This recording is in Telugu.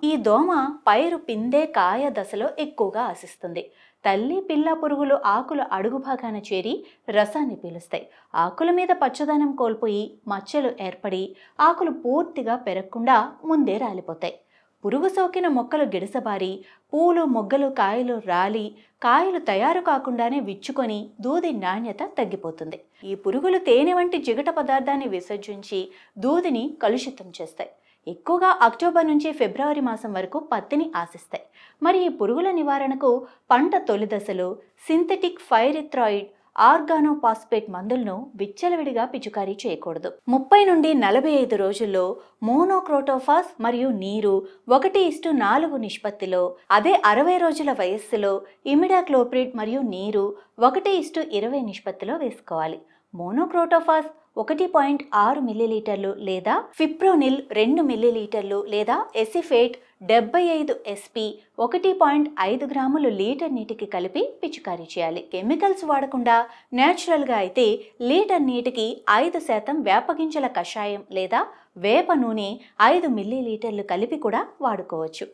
ఈ దోమ పైరు పిందే కాయ దశలో ఎక్కువగా ఆశిస్తుంది. తల్లి పిల్ల పురుగులు ఆకుల అడుగు భాగాన చేరి రసాన్ని పీలుస్తాయి. ఆకుల మీద పచ్చదనం కోల్పోయి మచ్చలు ఏర్పడి ఆకులు పూర్తిగా పెరగకుండా ముందే రాలిపోతాయి. పురుగు సోకిన మొక్కలు గిడసబారి పూలు మొగ్గలు కాయలు రాలి కాయలు తయారు కాకుండానే విచ్చుకొని దూది నాణ్యత తగ్గిపోతుంది. ఈ పురుగులు తేనె వంటి జిగట పదార్థాన్ని విసర్జించి దూదిని కలుషితం చేస్తాయి. ఎక్కువగా అక్టోబర్ నుంచి ఫిబ్రవరి మాసం వరకు పత్తిని ఆశిస్తాయి. మరి ఈ పురుగుల నివారణకు పంట తొలి దశలో సింథటిక్ ఫైరిథ్రాయిడ్ ఆర్గానోపాస్పేట్ మందులను విచ్చలవిడిగా పిచికారీ చేయకూడదు. 30 నుండి 45 రోజుల్లో మోనోక్రోటోఫాస్ మరియు నీరు 1:4 నిష్పత్తిలో, అదే 60 రోజుల వయస్సులో ఇమిడాక్లోప్రిడ్ మరియు నీరు 1:20 నిష్పత్తిలో వేసుకోవాలి. మోనోక్రోటోఫాస్ 1.6 మిల్లీలీటర్లు లేదా ఫిప్రోనిల్ 2 మిల్లీలీటర్లు లేదా ఎసిఫేట్ 75 SP 1.5 గ్రాములు లీటర్ నీటికి కలిపి పిచికారీ చేయాలి. కెమికల్స్ వాడకుండా నేచురల్గా అయితే లీటర్ నీటికి 5% వేపగింజల కషాయం లేదా వేప నూనె 5 మిల్లీలీటర్లు కలిపి కూడా వాడుకోవచ్చు.